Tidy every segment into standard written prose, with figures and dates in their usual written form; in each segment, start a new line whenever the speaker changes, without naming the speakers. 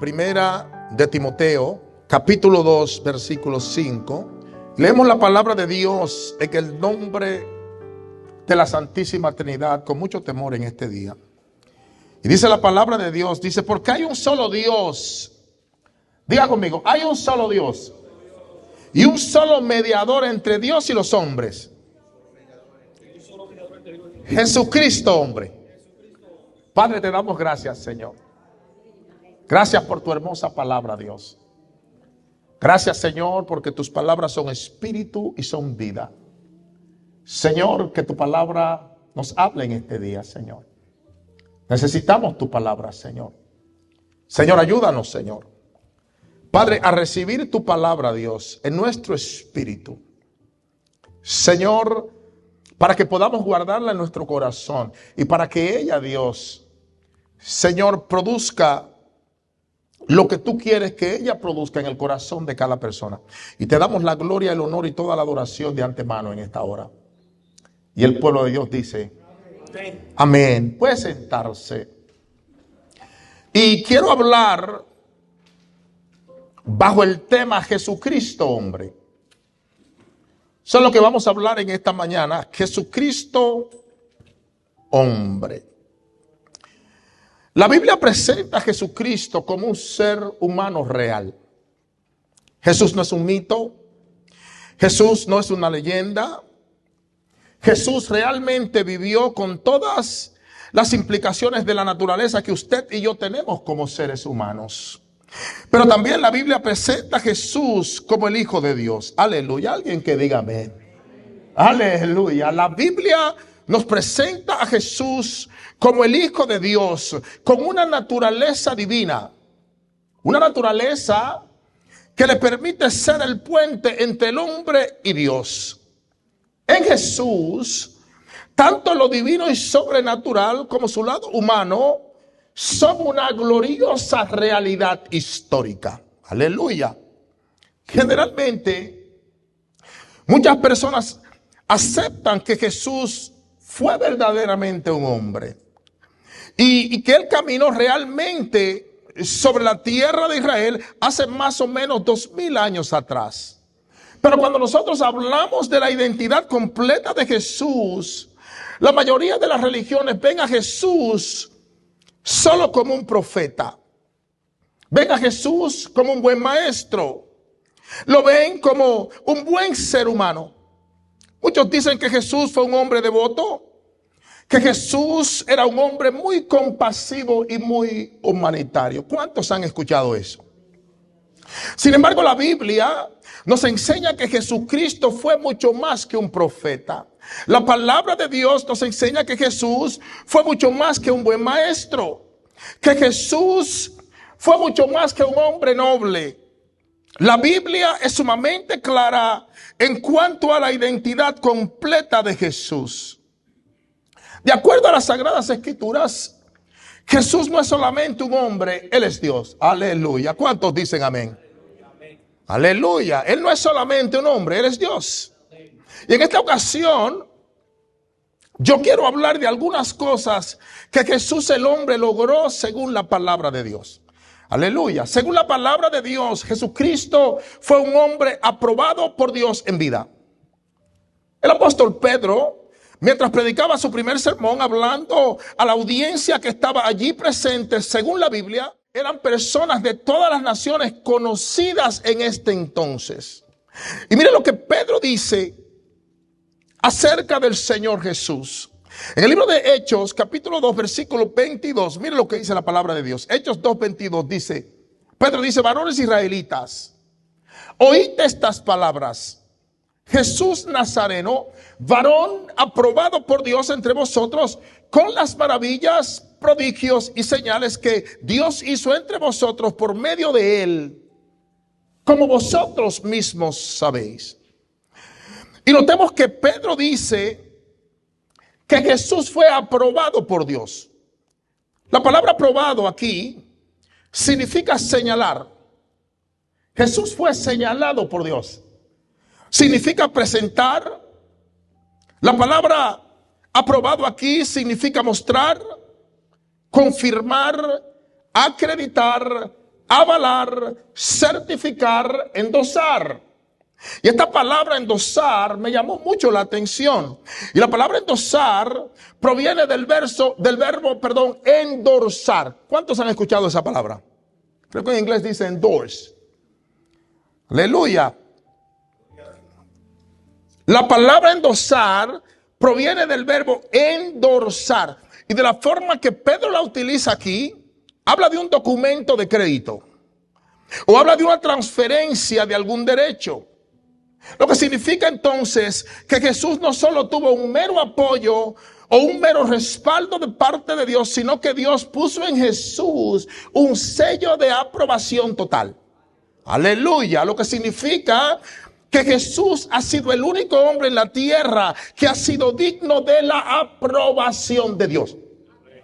Primera de Timoteo, capítulo 2, versículo 5. Leemos la palabra de Dios en el nombre de la Santísima Trinidad con mucho temor en este día. Y dice la palabra de Dios, dice, porque hay un solo Dios. Diga conmigo, hay un solo Dios y un solo mediador entre Dios y los hombres. Jesucristo, hombre. Padre, te damos gracias, Señor. Gracias por tu hermosa palabra, Dios. Gracias, Señor, porque tus palabras son espíritu y son vida. Señor, que tu palabra nos hable en este día, Señor. Necesitamos tu palabra, Señor. Señor, ayúdanos, Señor. Padre, a recibir tu palabra, Dios, en nuestro espíritu. Señor, para que podamos guardarla en nuestro corazón y para que ella, Dios, Señor, produzca lo que tú quieres que ella produzca en el corazón de cada persona. Y te damos la gloria, el honor y toda la adoración de antemano en esta hora. Y el pueblo de Dios dice, amén. Amén. Puede sentarse. Y quiero hablar bajo el tema Jesucristo, hombre. Eso es lo que vamos a hablar en esta mañana. Jesucristo, hombre. La Biblia presenta a Jesucristo como un ser humano real. Jesús no es un mito. Jesús no es una leyenda. Jesús realmente vivió con todas las implicaciones de la naturaleza que usted y yo tenemos como seres humanos. Pero también la Biblia presenta a Jesús como el Hijo de Dios. Aleluya. Alguien que diga amén. Aleluya. La Biblia nos presenta a Jesús como el Hijo de Dios, con una naturaleza divina. Una naturaleza que le permite ser el puente entre el hombre y Dios. En Jesús, tanto lo divino y sobrenatural como su lado humano son una gloriosa realidad histórica. Aleluya. Generalmente, muchas personas aceptan que Jesús fue verdaderamente un hombre y que él caminó realmente sobre la tierra de Israel hace más o menos 2000 años atrás. Pero cuando nosotros hablamos de la identidad completa de Jesús, la mayoría de las religiones ven a Jesús solo como un profeta. Ven a Jesús como un buen maestro. Lo ven como un buen ser humano. Muchos dicen que Jesús fue un hombre devoto, que Jesús era un hombre muy compasivo y muy humanitario. ¿Cuántos han escuchado eso? Sin embargo, la Biblia nos enseña que Jesucristo fue mucho más que un profeta. La palabra de Dios nos enseña que Jesús fue mucho más que un buen maestro, que Jesús fue mucho más que un hombre noble. La Biblia es sumamente clara en cuanto a la identidad completa de Jesús. De acuerdo a las Sagradas Escrituras, Jesús no es solamente un hombre, Él es Dios. Aleluya. ¿Cuántos dicen amén? Aleluya. Él no es solamente un hombre, Él es Dios. Y en esta ocasión, yo quiero hablar de algunas cosas que Jesús el hombre logró según la palabra de Dios. Aleluya. Según la palabra de Dios, Jesucristo fue un hombre aprobado por Dios en vida. El apóstol Pedro, mientras predicaba su primer sermón, hablando a la audiencia que estaba allí presente, según la Biblia, eran personas de todas las naciones conocidas en este entonces. Y mire lo que Pedro dice acerca del Señor Jesús. En el libro de Hechos, capítulo 2, versículo 22, mire lo que dice la palabra de Dios. Hechos 2, 22 dice, Pedro dice, varones israelitas, oíd estas palabras. Jesús Nazareno, varón aprobado por Dios entre vosotros, con las maravillas, prodigios y señales que Dios hizo entre vosotros por medio de él, como vosotros mismos sabéis. Y notemos que Pedro dice que Jesús fue aprobado por Dios. La palabra aprobado aquí significa señalar. Jesús fue señalado por Dios. Significa presentar. La palabra aprobado aquí significa mostrar, confirmar, acreditar, avalar, certificar, endosar. Y esta palabra endosar me llamó mucho la atención. Y la palabra endosar proviene del verbo, endorsar. ¿Cuántos han escuchado esa palabra? Creo que en inglés dice endorse. Aleluya. La palabra endosar proviene del verbo endorsar. Y de la forma que Pedro la utiliza aquí, habla de un documento de crédito. O habla de una transferencia de algún derecho. Lo que significa entonces que Jesús no solo tuvo un mero apoyo o un mero respaldo de parte de Dios, sino que Dios puso en Jesús un sello de aprobación total. Aleluya. Lo que significa que Jesús ha sido el único hombre en la tierra que ha sido digno de la aprobación de Dios.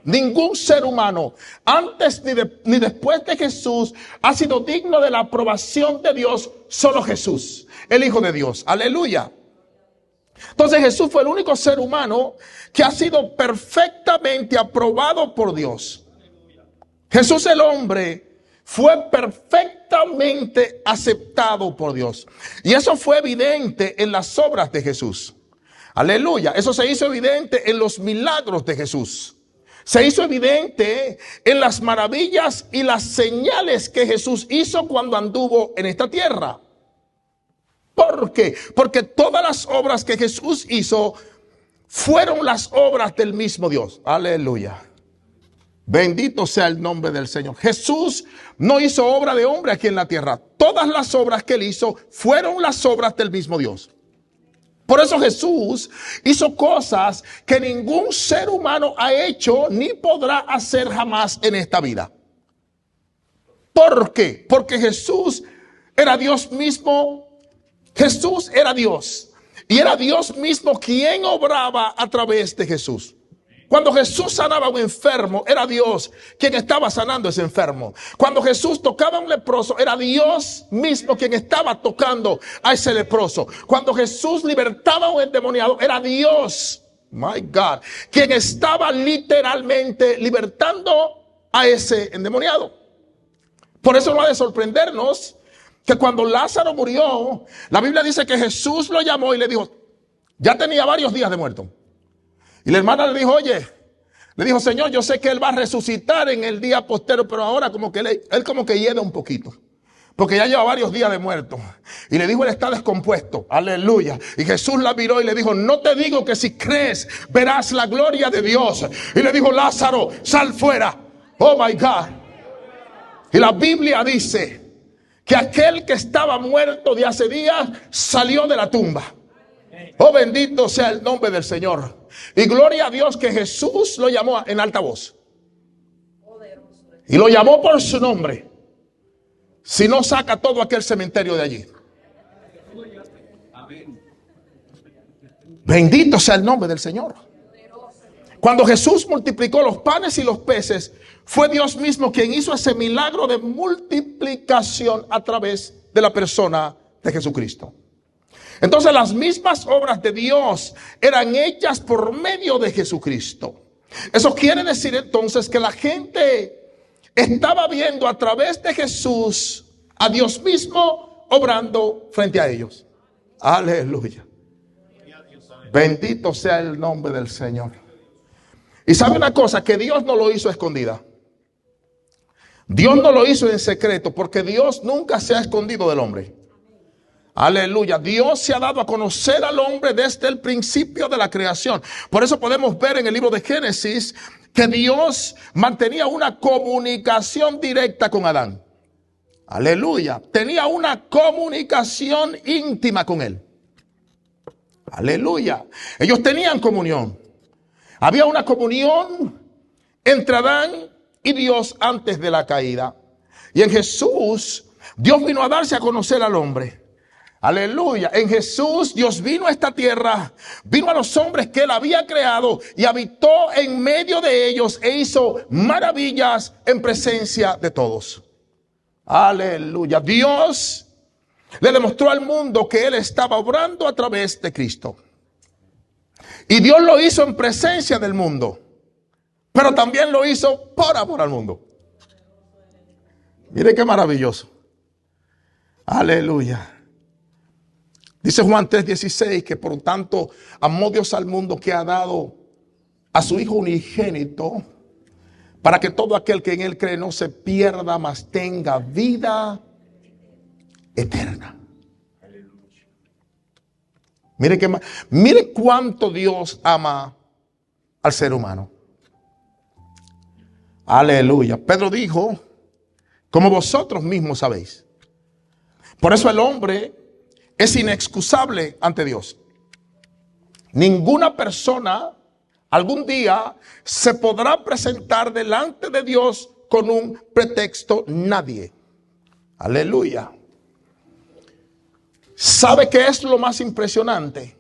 Ningún ser humano, antes ni después de Jesús, ha sido digno de la aprobación de Dios, solo Jesús, el Hijo de Dios. Aleluya. Entonces Jesús fue el único ser humano que ha sido perfectamente aprobado por Dios. Jesús el hombre fue perfectamente aceptado por Dios. Y eso fue evidente en las obras de Jesús. Aleluya. Eso se hizo evidente en los milagros de Jesús. Se hizo evidente en las maravillas y las señales que Jesús hizo cuando anduvo en esta tierra. ¿Por qué? Porque todas las obras que Jesús hizo fueron las obras del mismo Dios. Aleluya. Bendito sea el nombre del Señor. Jesús no hizo obra de hombre aquí en la tierra. Todas las obras que él hizo fueron las obras del mismo Dios. Por eso Jesús hizo cosas que ningún ser humano ha hecho ni podrá hacer jamás en esta vida. ¿Por qué? Porque Jesús era Dios mismo. Jesús era Dios. Y era Dios mismo quien obraba a través de Jesús. Cuando Jesús sanaba a un enfermo, era Dios quien estaba sanando a ese enfermo. Cuando Jesús tocaba a un leproso, era Dios mismo quien estaba tocando a ese leproso. Cuando Jesús libertaba a un endemoniado, era Dios, my God, quien estaba literalmente libertando a ese endemoniado. Por eso no ha de sorprendernos que cuando Lázaro murió, la Biblia dice que Jesús lo llamó y le dijo, ya tenía varios días de muerto. Y la hermana le dijo, le dijo, Señor, yo sé que él va a resucitar en el día postero, pero ahora como que él como que hiede un poquito, porque ya lleva varios días de muerto. Y le dijo, él está descompuesto. Aleluya. Y Jesús la miró y le dijo, no te digo que si crees verás la gloria de Dios. Y le dijo, Lázaro, sal fuera. Oh my God. Y la Biblia dice que aquel que estaba muerto de hace días salió de la tumba. Oh, bendito sea el nombre del Señor. Y gloria a Dios que Jesús lo llamó en alta voz. Y lo llamó por su nombre. Si no, saca todo aquel cementerio de allí. Bendito sea el nombre del Señor. Cuando Jesús multiplicó los panes y los peces, fue Dios mismo quien hizo ese milagro de multiplicación a través de la persona de Jesucristo. Entonces las mismas obras de Dios eran hechas por medio de Jesucristo. Eso quiere decir entonces que la gente estaba viendo a través de Jesús a Dios mismo obrando frente a ellos. Aleluya. Bendito sea el nombre del Señor. Y sabe una cosa, que Dios no lo hizo a escondida. Dios no lo hizo en secreto, porque Dios nunca se ha escondido del hombre. Aleluya. Dios se ha dado a conocer al hombre desde el principio de la creación. Por eso podemos ver en el libro de Génesis que Dios mantenía una comunicación directa con Adán. Aleluya. Tenía una comunicación íntima con él. Aleluya. Ellos tenían comunión. Había una comunión entre Adán y Dios antes de la caída. Y en Jesús, Dios vino a darse a conocer al hombre. Aleluya. En Jesús Dios vino a esta tierra, vino a los hombres que él había creado y habitó en medio de ellos e hizo maravillas en presencia de todos. Aleluya. Dios le demostró al mundo que él estaba obrando a través de Cristo. Y Dios lo hizo en presencia del mundo, pero también lo hizo por amor al mundo. Mire qué maravilloso. Aleluya. Dice Juan 3:16 que por tanto amó Dios al mundo que ha dado a su Hijo unigénito para que todo aquel que en él cree no se pierda, mas tenga vida eterna. Mire cuánto Dios ama al ser humano. Aleluya. Pedro dijo, como vosotros mismos sabéis. Por eso el hombre es inexcusable ante Dios. Ninguna persona algún día se podrá presentar delante de Dios con un pretexto. Nadie. Aleluya. ¿Sabe qué es lo más impresionante?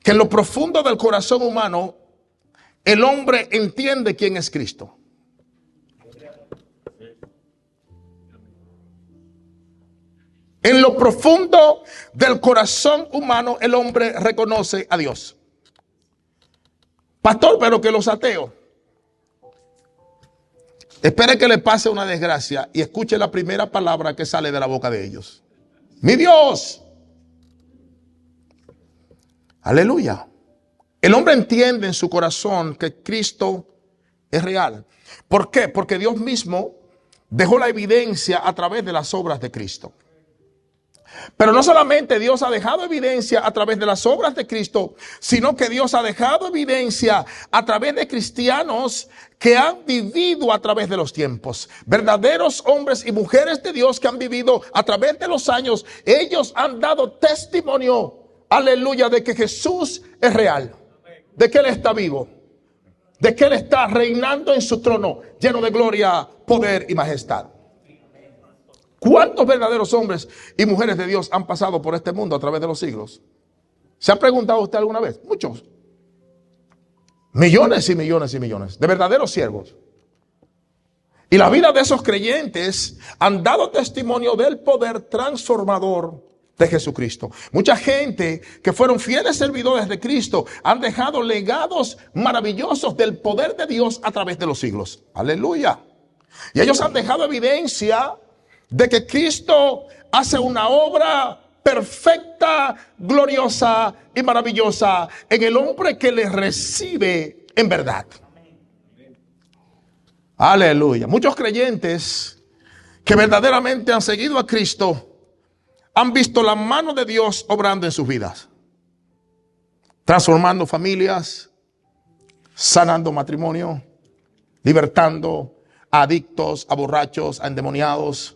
Que en lo profundo del corazón humano, el hombre entiende quién es Cristo. En lo profundo del corazón humano, el hombre reconoce a Dios. Pastor, pero que los ateos. Espere que le pase una desgracia y escuche la primera palabra que sale de la boca de ellos. Mi Dios. Aleluya. El hombre entiende en su corazón que Cristo es real. ¿Por qué? Porque Dios mismo dejó la evidencia a través de las obras de Cristo. Pero no solamente Dios ha dejado evidencia a través de las obras de Cristo, sino que Dios ha dejado evidencia a través de cristianos que han vivido a través de los tiempos. Verdaderos hombres y mujeres de Dios que han vivido a través de los años. Ellos han dado testimonio, aleluya, de que Jesús es real, de que Él está vivo, de que Él está reinando en su trono, lleno de gloria, poder y majestad. ¿Cuántos verdaderos hombres y mujeres de Dios han pasado por este mundo a través de los siglos? ¿Se ha preguntado usted alguna vez? Muchos. Millones y millones y millones de verdaderos siervos. Y la vida de esos creyentes han dado testimonio del poder transformador de Jesucristo. Mucha gente que fueron fieles servidores de Cristo han dejado legados maravillosos del poder de Dios a través de los siglos. Aleluya. Y ellos han dejado evidencia de que Cristo hace una obra perfecta, gloriosa y maravillosa en el hombre que le recibe en verdad. Aleluya. Muchos creyentes que verdaderamente han seguido a Cristo han visto la mano de Dios obrando en sus vidas, transformando familias, sanando matrimonio, libertando a adictos, a borrachos, a endemoniados.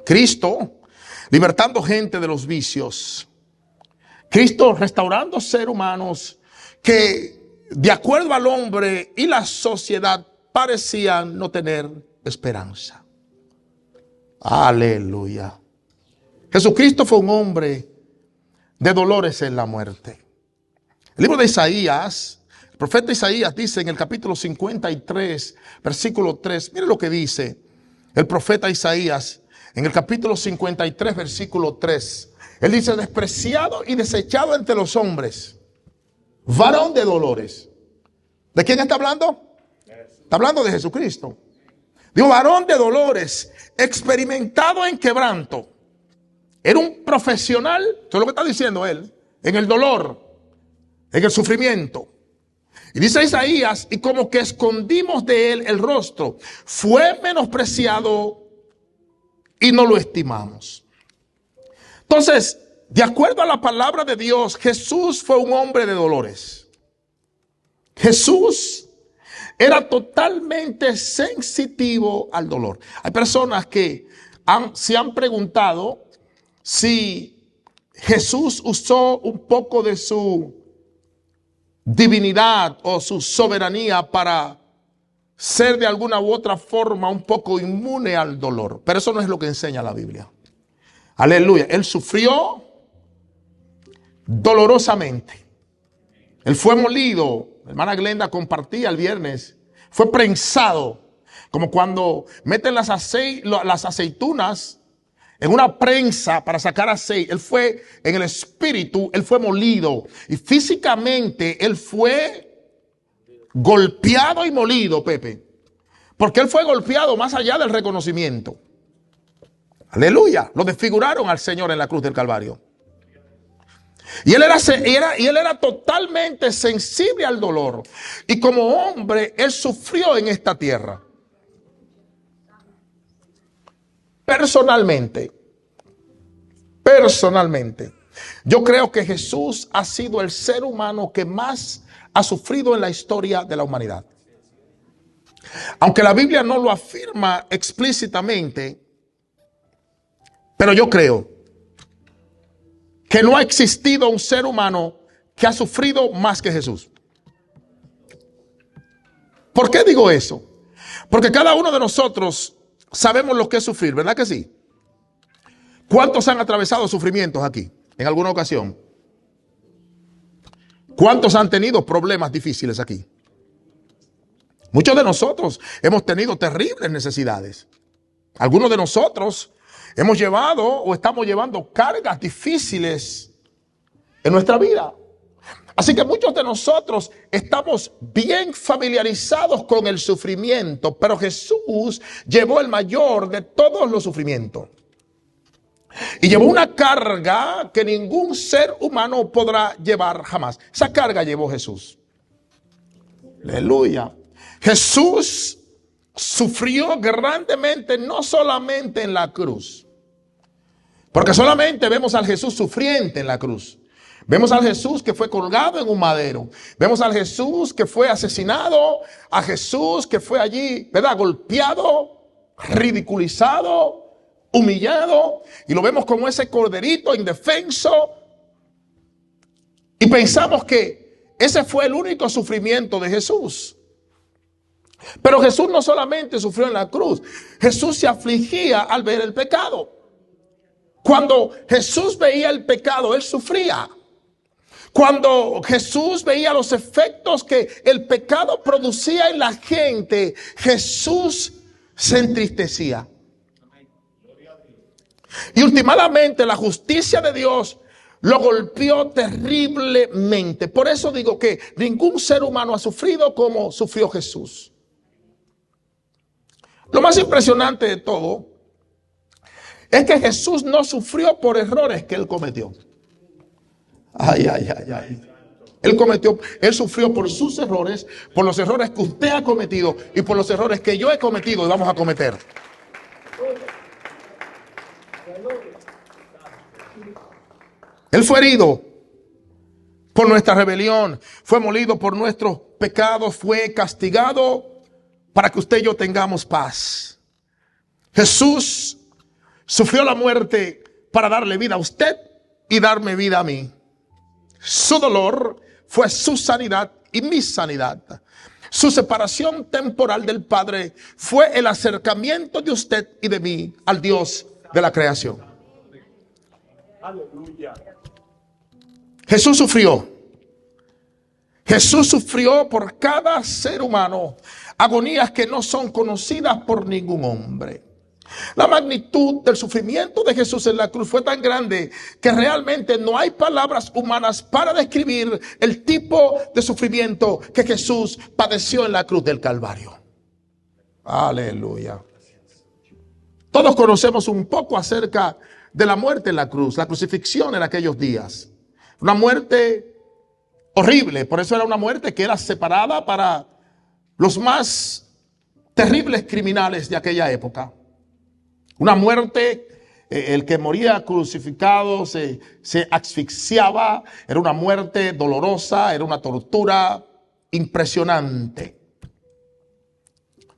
Cristo libertando gente de los vicios. Cristo restaurando seres humanos que de acuerdo al hombre y la sociedad parecían no tener esperanza. Aleluya. Jesucristo fue un hombre de dolores en la muerte. El libro de Isaías, el profeta Isaías dice en el capítulo 53, versículo 3, mire lo que dice el profeta Isaías. En el capítulo 53, versículo 3, él dice, despreciado y desechado entre los hombres, varón de dolores. ¿De quién está hablando? Está hablando de Jesucristo. Digo, varón de dolores, experimentado en quebranto. Era un profesional, eso es lo que está diciendo él, en el dolor, en el sufrimiento. Y dice Isaías, y como que escondimos de él el rostro, fue menospreciado y no lo estimamos. Entonces, de acuerdo a la palabra de Dios, Jesús fue un hombre de dolores. Jesús era totalmente sensitivo al dolor. Hay personas que se han preguntado si Jesús usó un poco de su divinidad o su soberanía para ser de alguna u otra forma un poco inmune al dolor. Pero eso no es lo que enseña la Biblia. Aleluya. Él sufrió dolorosamente. Él fue molido. La hermana Glenda compartía el viernes. Fue prensado. Como cuando meten las aceitunas en una prensa para sacar aceite. Él fue en el espíritu. Él fue molido. Y físicamente él fue golpeado y molido, Pepe. Porque él fue golpeado más allá del reconocimiento. Aleluya. Lo desfiguraron al Señor en la cruz del Calvario. Y él era totalmente sensible al dolor. Y como hombre, él sufrió en esta tierra. Personalmente, yo creo que Jesús ha sido el ser humano que más ha sufrido en la historia de la humanidad. Aunque la Biblia no lo afirma explícitamente, pero yo creo que no ha existido un ser humano que ha sufrido más que Jesús. ¿Por qué digo eso? Porque cada uno de nosotros sabemos lo que es sufrir, ¿verdad que sí? ¿Cuántos han atravesado sufrimientos aquí en alguna ocasión? ¿Cuántos han tenido problemas difíciles aquí? Muchos de nosotros hemos tenido terribles necesidades. Algunos de nosotros hemos llevado o estamos llevando cargas difíciles en nuestra vida. Así que muchos de nosotros estamos bien familiarizados con el sufrimiento, pero Jesús llevó el mayor de todos los sufrimientos. Y llevó una carga que ningún ser humano podrá llevar jamás. Esa carga llevó Jesús. Aleluya. Jesús sufrió grandemente, no solamente en la cruz. Porque solamente vemos al Jesús sufriente en la cruz. Vemos al Jesús que fue colgado en un madero. Vemos al Jesús que fue asesinado. A Jesús que fue allí, ¿verdad? Golpeado, ridiculizado, humillado. Y lo vemos como ese corderito indefenso. Y pensamos que ese fue el único sufrimiento de Jesús. Pero Jesús no solamente sufrió en la cruz. Jesús se afligía al ver el pecado. Cuando Jesús veía el pecado, él sufría. Cuando Jesús veía los efectos que el pecado producía en la gente, Jesús se entristecía. Y últimamente la justicia de Dios lo golpeó terriblemente. Por eso digo que ningún ser humano ha sufrido como sufrió Jesús. Lo más impresionante de todo es que Jesús no sufrió por errores que él cometió. Ay. Él sufrió por sus errores, por los errores que usted ha cometido y por los errores que yo he cometido y vamos a cometer. Él fue herido por nuestra rebelión, fue molido por nuestros pecados, fue castigado para que usted y yo tengamos paz. Jesús sufrió la muerte para darle vida a usted y darme vida a mí. Su dolor fue su sanidad y mi sanidad. Su separación temporal del Padre fue el acercamiento de usted y de mí al Dios de la creación. Aleluya. Jesús sufrió. Jesús sufrió por cada ser humano agonías que no son conocidas por ningún hombre. La magnitud del sufrimiento de Jesús en la cruz fue tan grande que realmente no hay palabras humanas para describir el tipo de sufrimiento que Jesús padeció en la cruz del Calvario. Aleluya. Todos conocemos un poco acerca de la muerte en la cruz, la crucifixión en aquellos días. Una muerte horrible, por eso era una muerte que era separada para los más terribles criminales de aquella época. Una muerte, el que moría crucificado se asfixiaba, era una muerte dolorosa, era una tortura impresionante.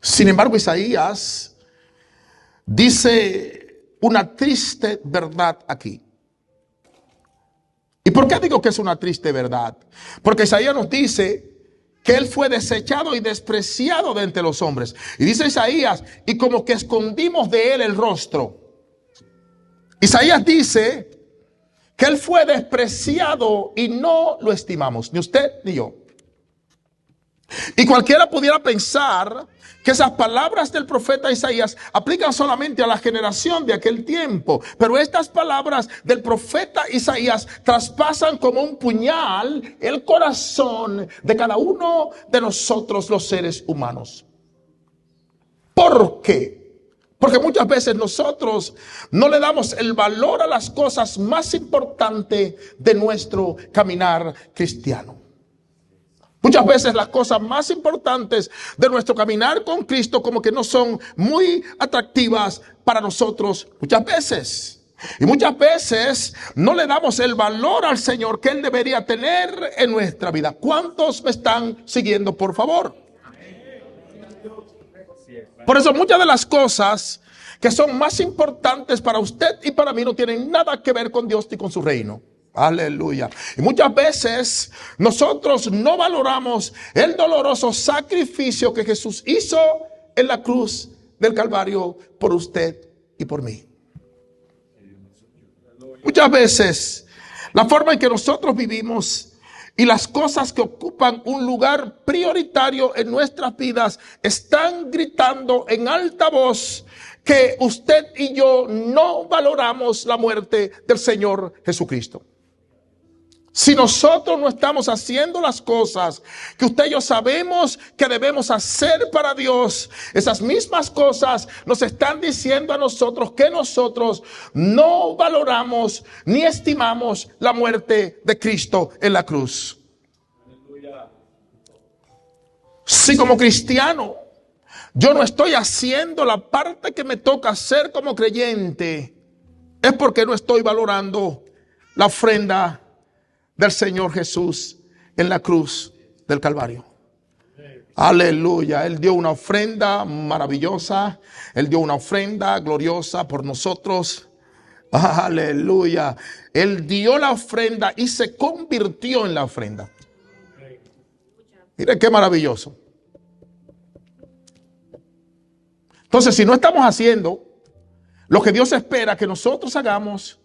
Sin embargo, Isaías dice una triste verdad aquí. ¿Y por qué digo que es una triste verdad? Porque Isaías nos dice que él fue desechado y despreciado de entre los hombres. Y dice Isaías, y como que escondimos de él el rostro. Isaías dice que él fue despreciado y no lo estimamos, ni usted ni yo. Y cualquiera pudiera pensar que esas palabras del profeta Isaías aplican solamente a la generación de aquel tiempo. Pero estas palabras del profeta Isaías traspasan como un puñal el corazón de cada uno de nosotros los seres humanos. ¿Por qué? Porque muchas veces nosotros no le damos el valor a las cosas más importantes de nuestro caminar cristiano. Muchas veces las cosas más importantes de nuestro caminar con Cristo como que no son muy atractivas para nosotros muchas veces. Y muchas veces no le damos el valor al Señor que Él debería tener en nuestra vida. ¿Cuántos me están siguiendo, por favor? Por eso muchas de las cosas que son más importantes para usted y para mí no tienen nada que ver con Dios ni con su reino. Aleluya. Y muchas veces nosotros no valoramos el doloroso sacrificio que Jesús hizo en la cruz del Calvario por usted y por mí. Muchas veces la forma en que nosotros vivimos y las cosas que ocupan un lugar prioritario en nuestras vidas están gritando en alta voz que usted y yo no valoramos la muerte del Señor Jesucristo. Si nosotros no estamos haciendo las cosas que usted y yo sabemos que debemos hacer para Dios, esas mismas cosas nos están diciendo a nosotros que nosotros no valoramos ni estimamos la muerte de Cristo en la cruz. Si como cristiano yo no estoy haciendo la parte que me toca hacer como creyente, es porque no estoy valorando la ofrenda del Señor Jesús en la cruz del Calvario. Aleluya. Él dio una ofrenda maravillosa. Él dio una ofrenda gloriosa por nosotros. Aleluya. Él dio la ofrenda y se convirtió en la ofrenda. Mire qué maravilloso. Entonces, si no estamos haciendo lo que Dios espera que nosotros hagamos,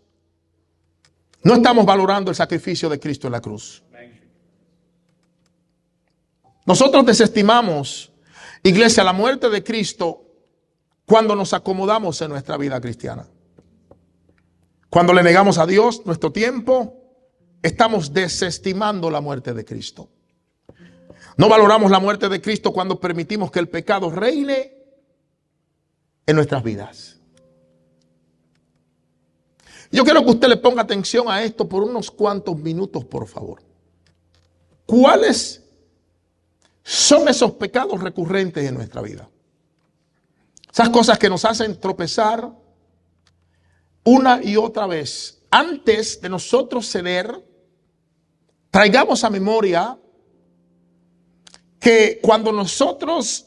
no estamos valorando el sacrificio de Cristo en la cruz. Nosotros desestimamos, iglesia, la muerte de Cristo cuando nos acomodamos en nuestra vida cristiana. Cuando le negamos a Dios nuestro tiempo, estamos desestimando la muerte de Cristo. No valoramos la muerte de Cristo cuando permitimos que el pecado reine en nuestras vidas. Yo quiero que usted le ponga atención a esto por unos cuantos minutos, por favor. ¿Cuáles son esos pecados recurrentes en nuestra vida? Esas cosas que nos hacen tropezar una y otra vez. Antes de nosotros ceder, traigamos a memoria que cuando nosotros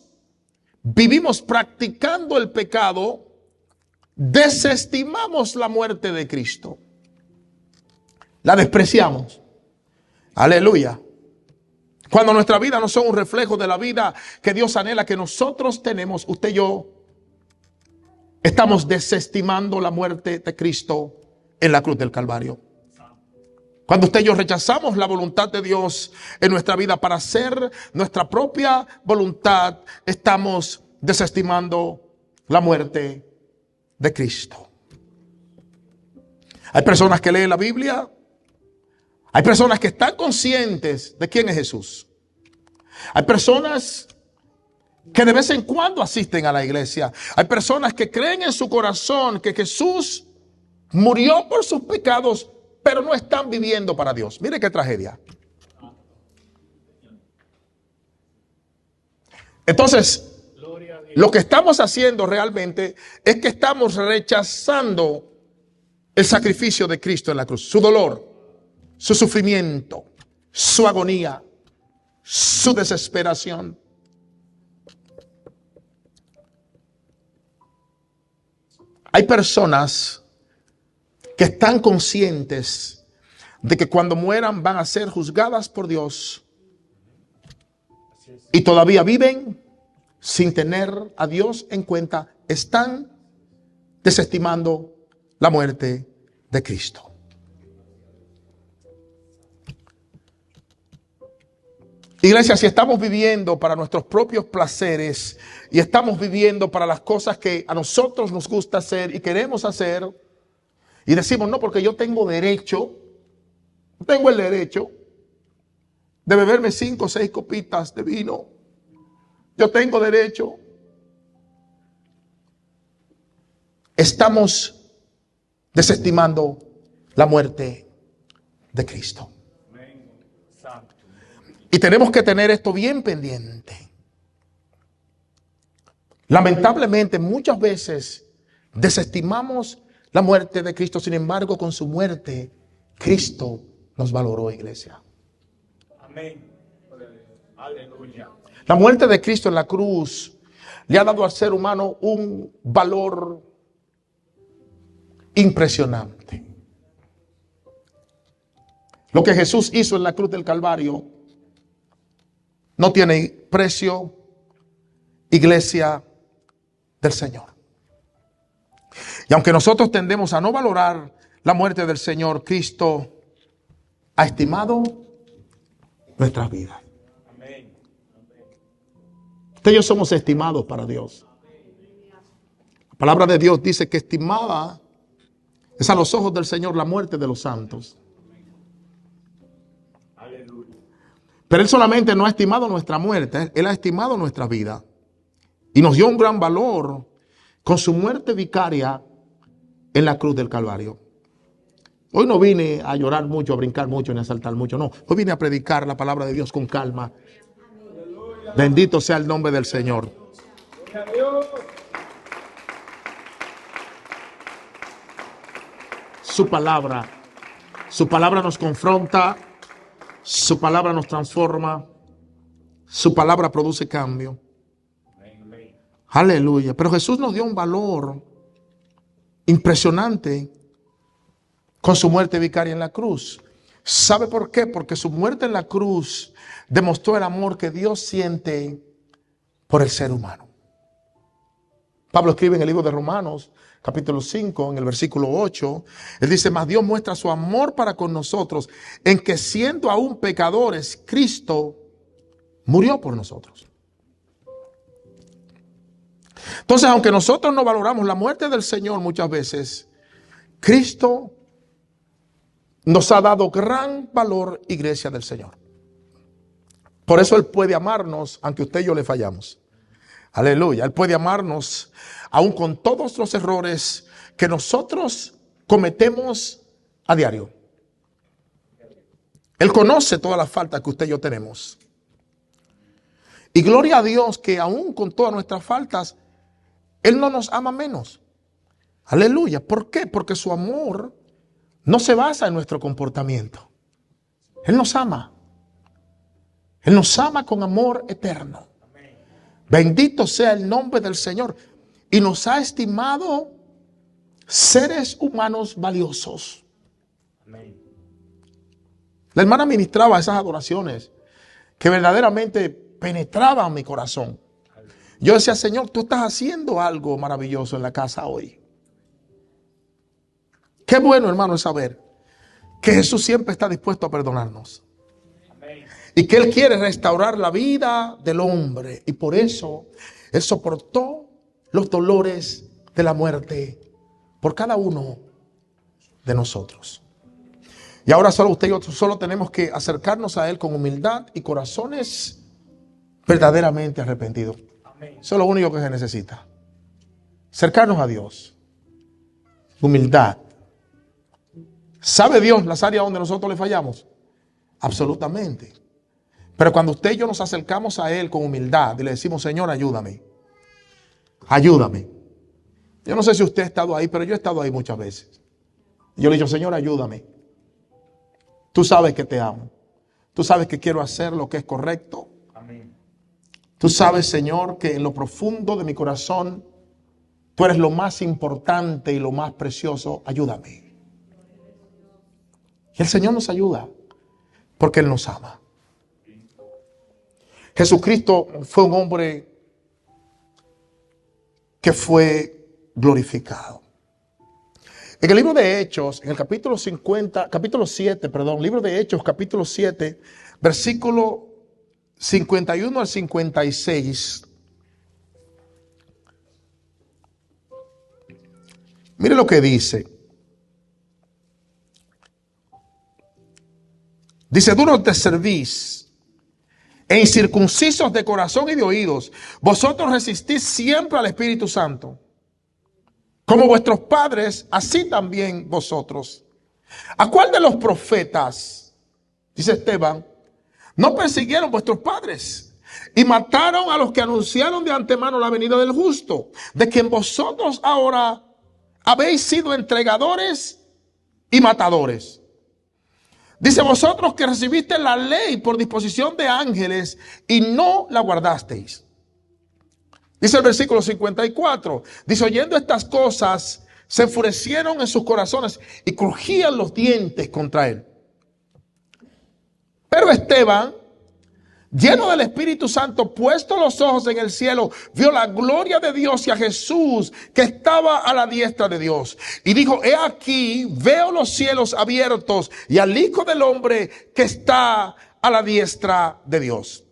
vivimos practicando el pecado, desestimamos la muerte de Cristo. La despreciamos. Aleluya. Cuando nuestra vida no son un reflejo de la vida que Dios anhela que nosotros tenemos, usted y yo estamos desestimando la muerte de Cristo en la cruz del Calvario. Cuando usted y yo rechazamos la voluntad de Dios en nuestra vida para hacer nuestra propia voluntad, estamos desestimando la muerte de Cristo. Hay personas que leen la Biblia. Hay personas que están conscientes de quién es Jesús. Hay personas que de vez en cuando asisten a la iglesia. Hay personas que creen en su corazón que Jesús murió por sus pecados, pero no están viviendo para Dios. Mire qué tragedia. Entonces, lo que estamos haciendo realmente es que estamos rechazando el sacrificio de Cristo en la cruz. Su dolor, su sufrimiento, su agonía, su desesperación. Hay personas que están conscientes de que cuando mueran van a ser juzgadas por Dios y todavía viven sin tener a Dios en cuenta. Están desestimando la muerte de Cristo. Iglesia, si estamos viviendo para nuestros propios placeres y estamos viviendo para las cosas que a nosotros nos gusta hacer y queremos hacer, y decimos, no, porque yo tengo derecho, tengo el derecho de beberme 5 o 6 copitas de vino, yo tengo derecho estamos desestimando la muerte de Cristo. Y tenemos que tener esto bien pendiente. Lamentablemente, muchas veces desestimamos la muerte de Cristo. Sin embargo, con su muerte, Cristo nos valoró, iglesia.
Amén. Aleluya.
La muerte de Cristo en la cruz le ha dado al ser humano un valor impresionante. Lo que Jesús hizo en la cruz del Calvario no tiene precio, iglesia del Señor. Y aunque nosotros tendemos a no valorar la muerte del Señor, Cristo ha estimado nuestras vidas.
Amén.
Usted y yo somos estimados para Dios. La palabra de Dios dice que estimada es a los ojos del Señor la muerte de los santos.
Aleluya.
Pero Él solamente no ha estimado nuestra muerte, Él ha estimado nuestra vida. Y nos dio un gran valor con su muerte vicaria en la cruz del Calvario. Hoy no vine a llorar mucho, a brincar mucho, ni a saltar mucho. No, hoy vine a predicar la palabra de Dios con calma. Bendito sea el nombre del Señor.
Gloria a Dios.
Su palabra nos confronta, su palabra nos transforma, su palabra produce cambio. Aleluya. Pero Jesús nos dio un valor impresionante con su muerte vicaria en la cruz. ¿Sabe por qué? Porque su muerte en la cruz demostró el amor que Dios siente por el ser humano. Pablo escribe en el libro de Romanos, capítulo 5, en el versículo 8, él dice: mas Dios muestra su amor para con nosotros, en que siendo aún pecadores, Cristo murió por nosotros. Entonces, aunque nosotros no valoramos la muerte del Señor muchas veces, Cristo nos ha dado gran valor, iglesia del Señor. Por eso Él puede amarnos, aunque usted y yo le fallamos. Aleluya. Él puede amarnos aún con todos los errores que nosotros cometemos a diario. Él conoce todas las faltas que usted y yo tenemos. Y gloria a Dios que aún con todas nuestras faltas, Él no nos ama menos. Aleluya. ¿Por qué? Porque su amor no se basa en nuestro comportamiento. Él nos ama. Él nos ama con amor eterno. Bendito sea el nombre del Señor. Y nos ha estimado seres humanos valiosos. La hermana ministraba esas adoraciones que verdaderamente penetraban mi corazón. Yo decía: Señor, tú estás haciendo algo maravilloso en la casa hoy. Qué bueno, hermano, es saber que Jesús siempre está dispuesto a perdonarnos. Y que Él quiere restaurar la vida del hombre. Y por eso Él soportó los dolores de la muerte por cada uno de nosotros. Y ahora solo usted y yo solo tenemos que acercarnos a Él con humildad y corazones verdaderamente arrepentidos. Eso es lo único que se necesita. Acercarnos a Dios. Humildad. ¿Sabe Dios las áreas donde nosotros le fallamos? Absolutamente. Pero cuando usted y yo nos acercamos a Él con humildad y le decimos: Señor, ayúdame. Ayúdame. Yo no sé si usted ha estado ahí, pero yo he estado ahí muchas veces. Y yo le digo: Señor, ayúdame. Tú sabes que te amo. Tú sabes que quiero hacer lo que es correcto.
Amén.
Tú sabes, Señor, que en lo profundo de mi corazón tú eres lo más importante y lo más precioso. Ayúdame. Y el Señor nos ayuda porque Él nos ama. Jesucristo fue un hombre que fue glorificado. En el libro de Hechos, en el capítulo 7, libro de Hechos, capítulo 7, versículo 51 al 56. Mire lo que dice. Dice: duros de cerviz e incircuncisos de corazón y de oídos, vosotros resistís siempre al Espíritu Santo. como vuestros padres, así también vosotros. ¿A cuál de los profetas, dice Esteban, no persiguieron vuestros padres y mataron a los que anunciaron de antemano la venida del justo, de quien vosotros ahora habéis sido entregadores y matadores? Dice, vosotros que recibisteis la ley por disposición de ángeles y no la guardasteis. Dice el versículo 54, dice, oyendo estas cosas, se enfurecieron en sus corazones y crujían los dientes contra él. Pero Esteban, lleno del Espíritu Santo, puesto los ojos en el cielo, vio la gloria de Dios y a Jesús que estaba a la diestra de Dios. Y dijo, he aquí, veo los cielos abiertos y al Hijo del Hombre que está a la diestra de Dios.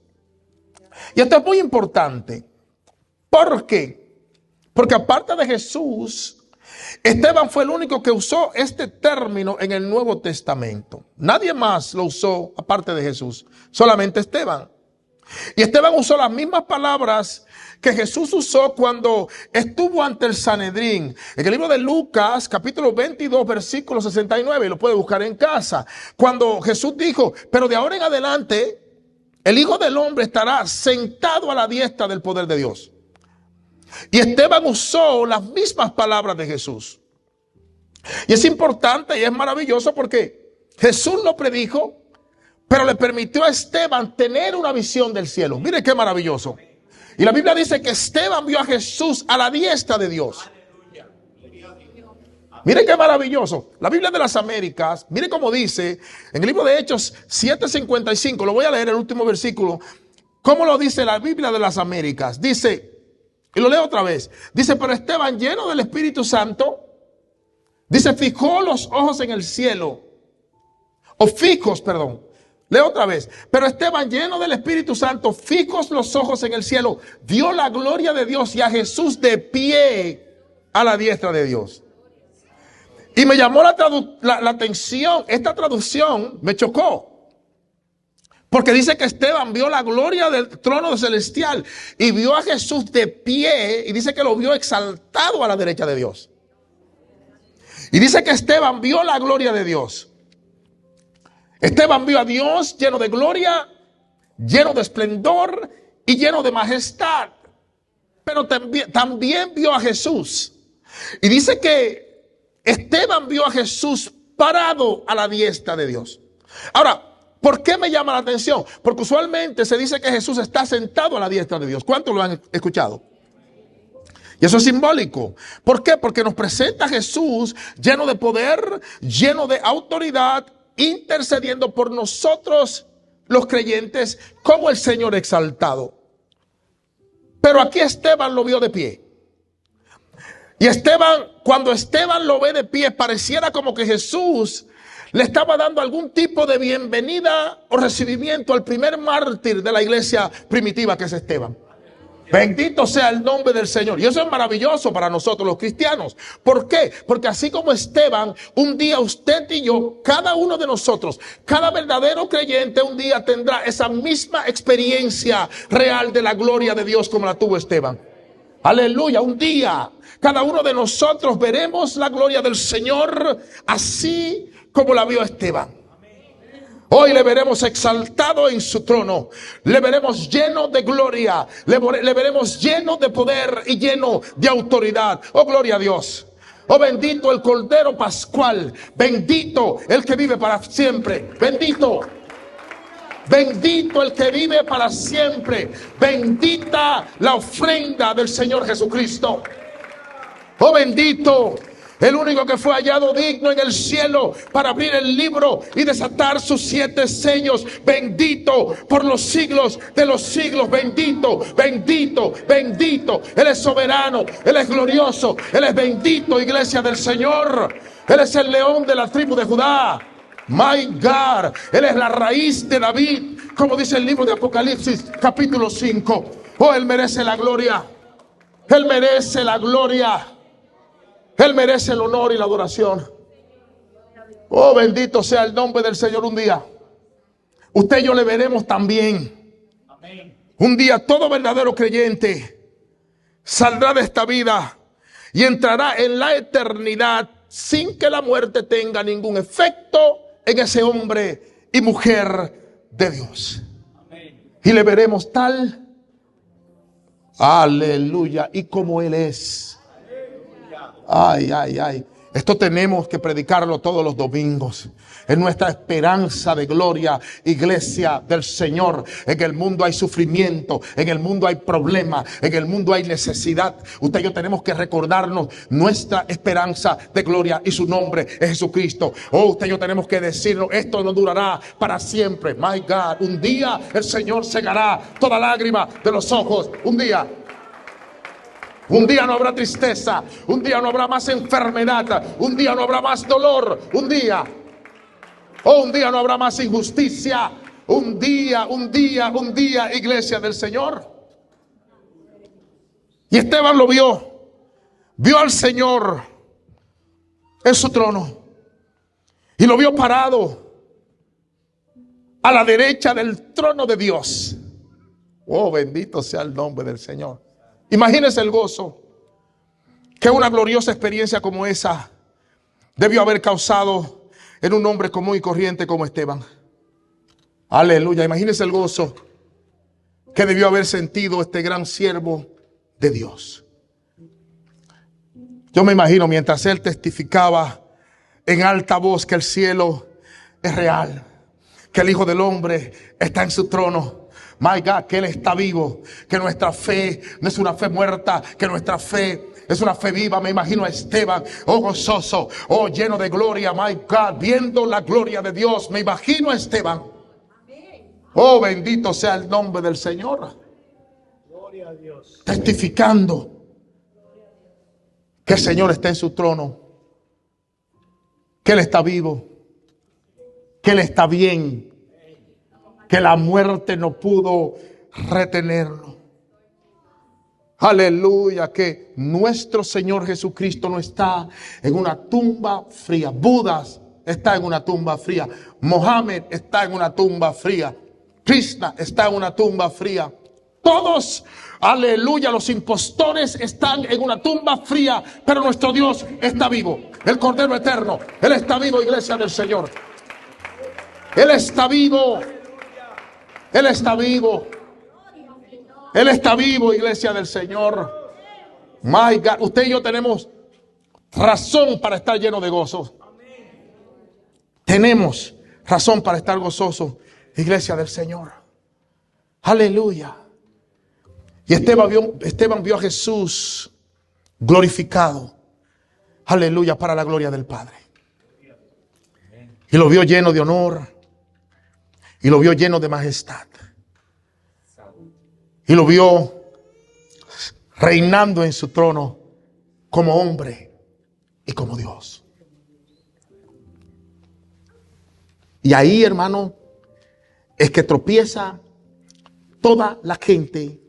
Y esto es muy importante. ¿Por qué? Porque aparte de Jesús, Esteban fue el único que usó este término en el Nuevo Testamento. Nadie más lo usó aparte de Jesús, solamente Esteban. Y Esteban usó las mismas palabras que Jesús usó cuando estuvo ante el Sanedrín. En el libro de Lucas, capítulo 22, versículo 69, lo puede buscar en casa. Cuando Jesús dijo, pero de ahora en adelante, el Hijo del Hombre estará sentado a la diestra del poder de Dios. Y Esteban usó las mismas palabras de Jesús. Y es importante y es maravilloso porque Jesús lo predijo, pero le permitió a Esteban tener una visión del cielo. Mire qué maravilloso. Y la Biblia dice que Esteban vio a Jesús a la diestra de Dios. Mire qué maravilloso. La Biblia de las Américas, mire cómo dice en el libro de Hechos 7:55, lo voy a leer el último versículo. ¿Cómo lo dice la Biblia de las Américas? Dice, y lo leo otra vez. Dice, pero Esteban, lleno del Espíritu Santo, dice, fijó los ojos en el cielo. O fijos, perdón. Leo otra vez. Pero Esteban, lleno del Espíritu Santo, fijos los ojos en el cielo, vio la gloria de Dios y a Jesús de pie a la diestra de Dios. Y me llamó la atención, esta traducción me chocó. Porque dice que Esteban vio la gloria del trono celestial y vio a Jesús de pie y dice que lo vio exaltado a la derecha de Dios. Y dice que Esteban vio la gloria de Dios. Esteban vio a Dios lleno de gloria, lleno de esplendor y lleno de majestad. Pero también vio a Jesús. Y dice que Esteban vio a Jesús parado a la diestra de Dios. Ahora, ¿por qué me llama la atención? Porque usualmente se dice que Jesús está sentado a la diestra de Dios. ¿Cuántos lo han escuchado? Y eso es simbólico. ¿Por qué? Porque nos presenta a Jesús lleno de poder, lleno de autoridad, intercediendo por nosotros los creyentes como el Señor exaltado. Pero aquí Esteban lo vio de pie. Y Esteban, cuando Esteban lo ve de pie, pareciera como que Jesús le estaba dando algún tipo de bienvenida o recibimiento al primer mártir de la iglesia primitiva, que es Esteban. Bendito sea el nombre del Señor. Y eso es maravilloso para nosotros los cristianos. ¿Por qué? Porque así como Esteban, un día usted y yo, cada uno de nosotros, cada verdadero creyente, un día tendrá esa misma experiencia real de la gloria de Dios como la tuvo Esteban. Aleluya, un día cada uno de nosotros veremos la gloria del Señor así como la vio Esteban. Hoy le veremos exaltado en su trono, le veremos lleno de gloria, le veremos lleno de poder y lleno de autoridad. Oh, gloria a Dios. Oh, bendito el Cordero Pascual, bendito el que vive para siempre, bendito. Bendito el que vive para siempre, bendita la ofrenda del Señor Jesucristo. Oh, bendito el único que fue hallado digno en el cielo para abrir el libro y desatar sus 7 sellos. Bendito por los siglos de los siglos. Bendito, bendito, bendito. Él es soberano, Él es glorioso, Él es bendito, iglesia del Señor. Él es el león de la tribu de Judá. My God, Él es la raíz de David, como dice el libro de Apocalipsis, capítulo 5. Oh, Él merece la gloria. Él merece la gloria. Él merece el honor y la adoración. Oh, bendito sea el nombre del Señor. Un día usted y yo le veremos también. Un día todo verdadero creyente saldrá de esta vida y entrará en la eternidad sin que la muerte tenga ningún efecto en ese hombre y mujer de Dios. Y le veremos tal, aleluya, y como Él es. Ay, ay, ay. Esto tenemos que predicarlo todos los domingos. Es nuestra esperanza de gloria, iglesia del Señor. En el mundo hay sufrimiento, en el mundo hay problemas, en el mundo hay necesidad. Usted y yo tenemos que recordarnos nuestra esperanza de gloria y su nombre es Jesucristo. Oh, usted y yo tenemos que decirnos, esto no durará para siempre. My God, un día el Señor secará toda lágrima de los ojos. Un día no habrá tristeza, un día no habrá más enfermedad, un día no habrá más dolor, un día no habrá más injusticia, un día, iglesia del Señor. Y Esteban lo vio al Señor en su trono y lo vio parado a la derecha del trono de Dios. Oh, bendito sea el nombre del Señor. Imagínese el gozo que una gloriosa experiencia como esa debió haber causado en un hombre común y corriente como Esteban. Aleluya. Imagínese el gozo que debió haber sentido este gran siervo de Dios. Yo me imagino mientras él testificaba en alta voz que el cielo es real, que el Hijo del Hombre está en su trono. My God, que Él está vivo, que nuestra fe no es una fe muerta, que nuestra fe es una fe viva. Me imagino a Esteban, oh gozoso, oh lleno de gloria, my God, viendo la gloria de Dios. Me imagino a Esteban. Oh, bendito sea el nombre del Señor.
Gloria a Dios.
Testificando que el Señor está en su trono, que Él está vivo, que Él está bien, que la muerte no pudo retenerlo. Aleluya, que nuestro Señor Jesucristo no está en una tumba fría. Buda está en una tumba fría. Mohammed está en una tumba fría. Krishna está en una tumba fría. Todos, aleluya, los impostores están en una tumba fría, pero nuestro Dios está vivo. El Cordero Eterno, Él está vivo, iglesia del Señor. Él está vivo. Él está vivo. Él está vivo, iglesia del Señor. My God, usted y yo tenemos razón para estar llenos de gozo. Tenemos razón para estar gozosos, iglesia del Señor. Aleluya. Y Esteban vio a Jesús glorificado. Aleluya, para la gloria del Padre. Y lo vio lleno de honor. Y lo vio lleno de majestad. Y lo vio reinando en su trono como hombre y como Dios. Y ahí, hermano, es que tropieza toda la gente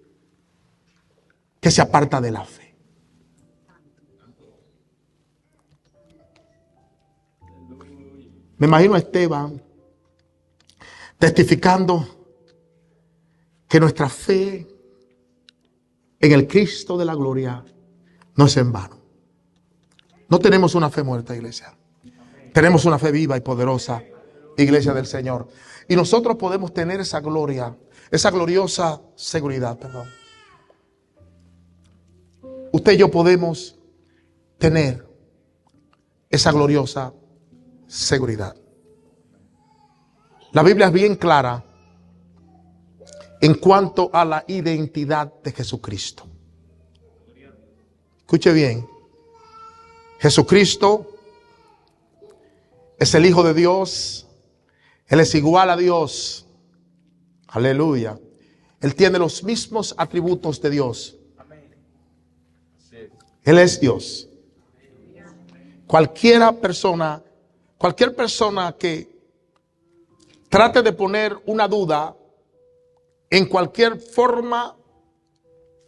que se aparta de la fe. Me imagino a Esteban testificando que nuestra fe en el Cristo de la gloria no es en vano. No tenemos una fe muerta, iglesia. Tenemos una fe viva y poderosa, iglesia del Señor. Y nosotros podemos tener esa gloria, esa gloriosa seguridad, Usted y yo podemos tener esa gloriosa seguridad. La Biblia es bien clara en cuanto a la identidad de Jesucristo. Escuche bien. Jesucristo es el Hijo de Dios. Él es igual a Dios. Aleluya. Él tiene los mismos atributos de Dios. Él es Dios. Cualquier persona que trate de poner una duda en cualquier forma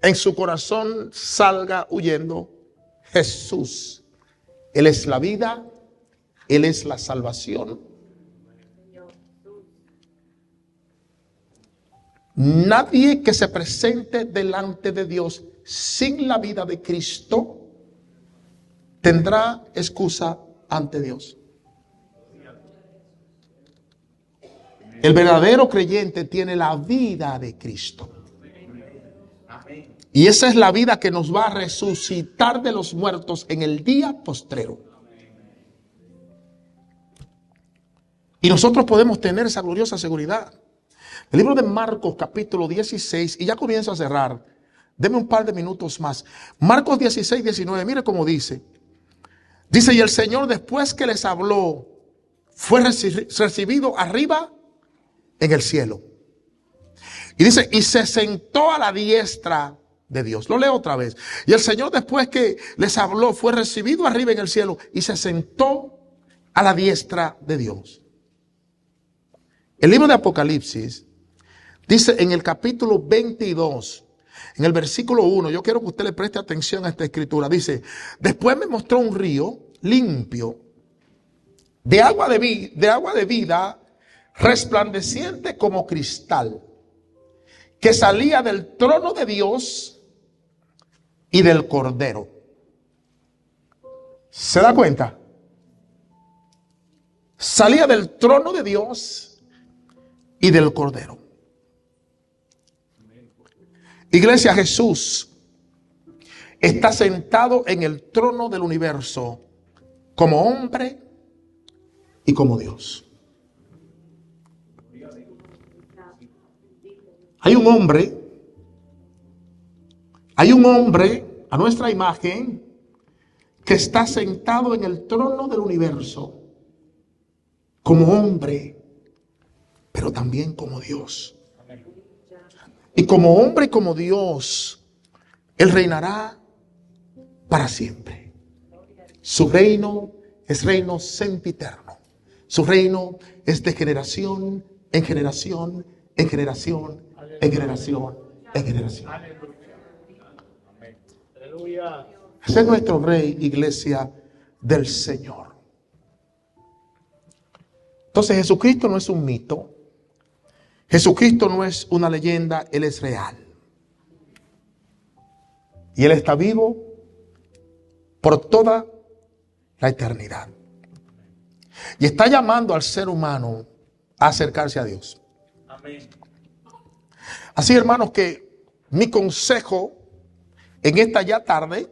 en su corazón, salga huyendo. Jesús, Él es la vida, Él es la salvación. Nadie que se presente delante de Dios sin la vida de Cristo tendrá excusa ante Dios. El verdadero creyente tiene la vida de Cristo. Y esa es la vida que nos va a resucitar de los muertos en el día postrero. Y nosotros podemos tener esa gloriosa seguridad. El libro de Marcos capítulo 16, y ya comienzo a cerrar. Deme un par de minutos más. Marcos 16, 19, mire cómo dice. Dice, y el Señor después que les habló, fue recibido arriba en el cielo. Y dice, y se sentó a la diestra de Dios. Lo leo otra vez. Y el Señor después que les habló, fue recibido arriba en el cielo y se sentó a la diestra de Dios. El libro de Apocalipsis dice en el capítulo 22, en el versículo 1, yo quiero que usted le preste atención a esta escritura. Dice, después me mostró un río limpio de agua de vida, resplandeciente como cristal, que salía del trono de Dios y del Cordero. ¿Se da cuenta? Salía del trono de Dios y del Cordero. Iglesia, Jesús está sentado en el trono del universo como hombre y como Dios. Hay un hombre a nuestra imagen que está sentado en el trono del universo como hombre, pero también como Dios. Y como hombre y como Dios, Él reinará para siempre. Su reino es reino sempiterno. Su reino es de generación en generación, en generación, en generación, en generación. Ese es nuestro Rey, iglesia del Señor. Entonces Jesucristo no es un mito. Jesucristo no es una leyenda, Él es real. Y Él está vivo por toda la eternidad. Y está llamando al ser humano a acercarse a Dios. Amén. Así, hermanos, que mi consejo en esta ya tarde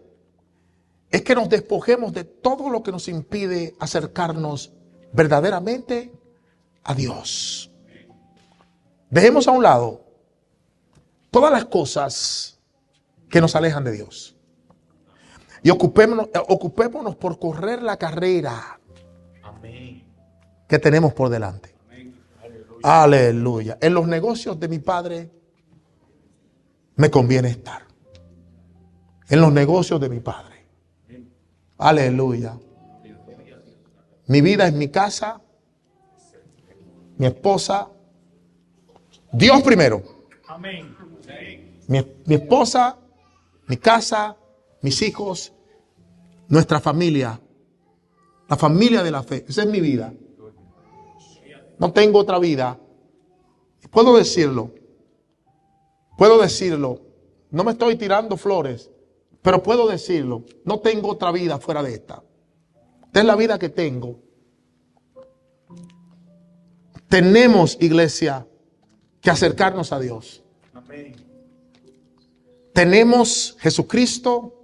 es que nos despojemos de todo lo que nos impide acercarnos verdaderamente a Dios. Dejemos a un lado todas las cosas que nos alejan de Dios. Y ocupémonos por correr la carrera que tenemos por delante. Aleluya. En los negocios de mi Padre me conviene estar. En los negocios de mi Padre. Aleluya. Mi vida es mi casa, mi esposa, Dios primero. Amén. Mi esposa, mi casa, mis hijos, nuestra familia, la familia de la fe. Esa es mi vida. No tengo otra vida. Puedo decirlo. No me estoy tirando flores, pero puedo decirlo. No tengo otra vida fuera de esta. Esta es la vida que tengo. Tenemos, iglesia, que acercarnos a Dios. Amén. Tenemos Jesucristo.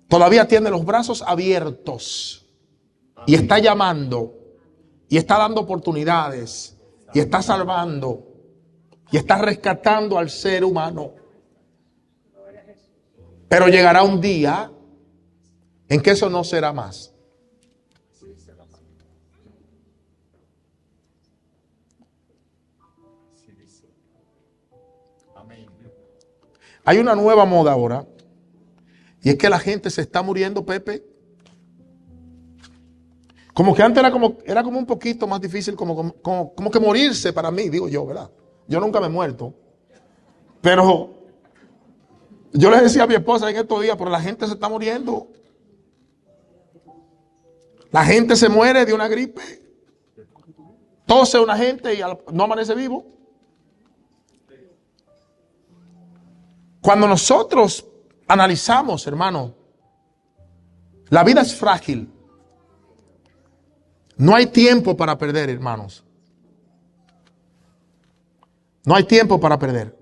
Todavía tiene los brazos abiertos. Amén. Y está llamando. Y está dando oportunidades. Y está salvando. Y está rescatando al ser humano. Pero llegará un día en que eso no será más. Hay una nueva moda ahora. Y es que la gente se está muriendo, Pepe. Como que antes era como un poquito más difícil, como que morirse para mí, digo yo, ¿verdad? Yo nunca me he muerto. Pero yo le decía a mi esposa en estos días, pero la gente se está muriendo. La gente se muere de una gripe. Tose una gente y no amanece vivo. Cuando nosotros analizamos, hermano, La vida es frágil. No hay tiempo para perder, hermanos. No hay tiempo para perder.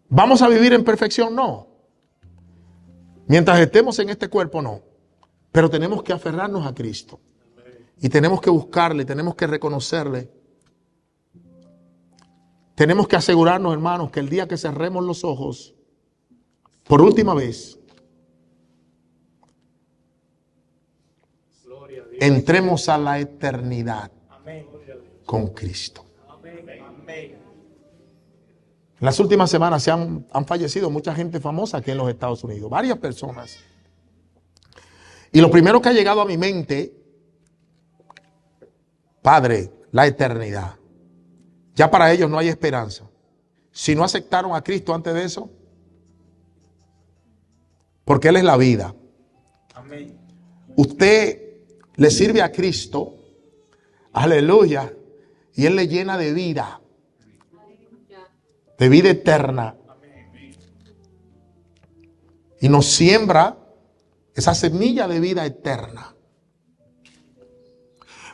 ¿Vamos a vivir en perfección? No. Mientras estemos en este cuerpo, no. Pero tenemos que aferrarnos a Cristo. Y tenemos que buscarle, tenemos que reconocerle. Tenemos que asegurarnos, hermanos, que el día que cerremos los ojos, por última vez, entremos a la eternidad con Cristo. En las últimas semanas han fallecido mucha gente famosa aquí en los Estados Unidos, varias personas. Y lo primero que ha llegado a mi mente, Padre, la eternidad. Ya para ellos no hay esperanza. Si no aceptaron a Cristo antes de eso, porque Él es la vida. Amén. Usted le sirve a Cristo, aleluya, y Él le llena de vida eterna. Y nos siembra esa semilla de vida eterna.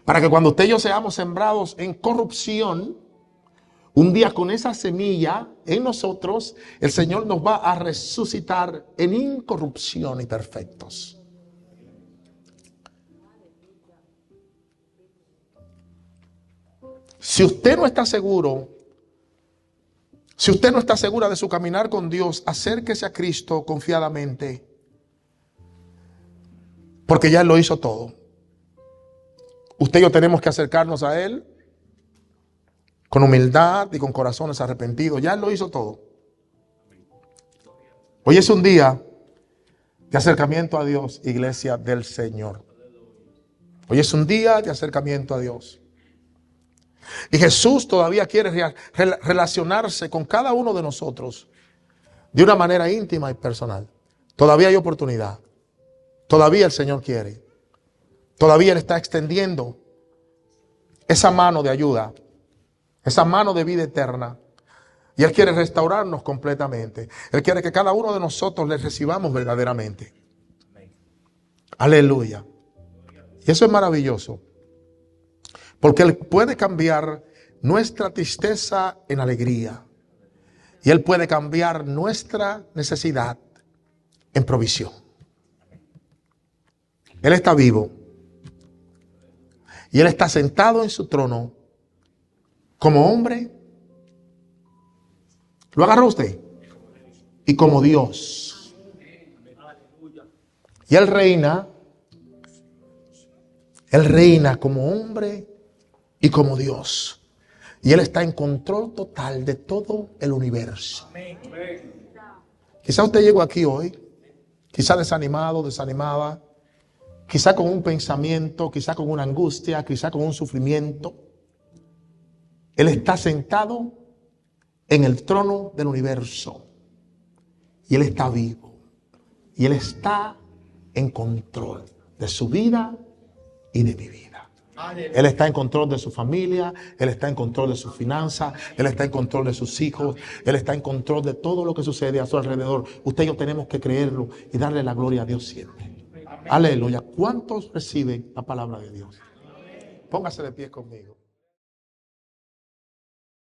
Para que cuando usted y yo seamos sembrados en corrupción, un día con esa semilla en nosotros, el Señor nos va a resucitar en incorrupción y perfectos. Si usted no está seguro, si usted no está segura de su caminar con Dios, acérquese a Cristo confiadamente, porque ya Él lo hizo todo. Usted y yo tenemos que acercarnos a Él con humildad y con corazones arrepentidos. Ya Él lo hizo todo. Hoy es un día de acercamiento a Dios, iglesia del Señor. Hoy es un día de acercamiento a Dios. Y Jesús todavía quiere relacionarse con cada uno de nosotros de una manera íntima y personal. Todavía hay oportunidad. Todavía el Señor quiere. Todavía Él está extendiendo esa mano de ayuda, esa mano de vida eterna. Y Él quiere restaurarnos completamente. Él quiere que cada uno de nosotros le recibamos verdaderamente. Aleluya. Y eso es maravilloso. Porque Él puede cambiar nuestra tristeza en alegría. Y Él puede cambiar nuestra necesidad en provisión. Él está vivo. Y Él está sentado en su trono como hombre. ¿Lo agarró usted? Y como Dios. Y Él reina. Él reina como hombre y como Dios. Y Él está en control total de todo el universo. Quizá usted llegó aquí hoy, quizá desanimado, desanimada, quizá con un pensamiento, quizá con una angustia, quizá con un sufrimiento. Él está sentado en el trono del universo. Y Él está vivo. Y Él está en control de su vida y de mi vida. Él está en control de su familia, Él está en control de sus finanzas, Él está en control de sus hijos, Él está en control de todo lo que sucede a su alrededor. Usted y yo tenemos que creerlo y darle la gloria a Dios siempre. Aleluya. ¿Cuántos reciben la palabra de Dios? Póngase de pie conmigo.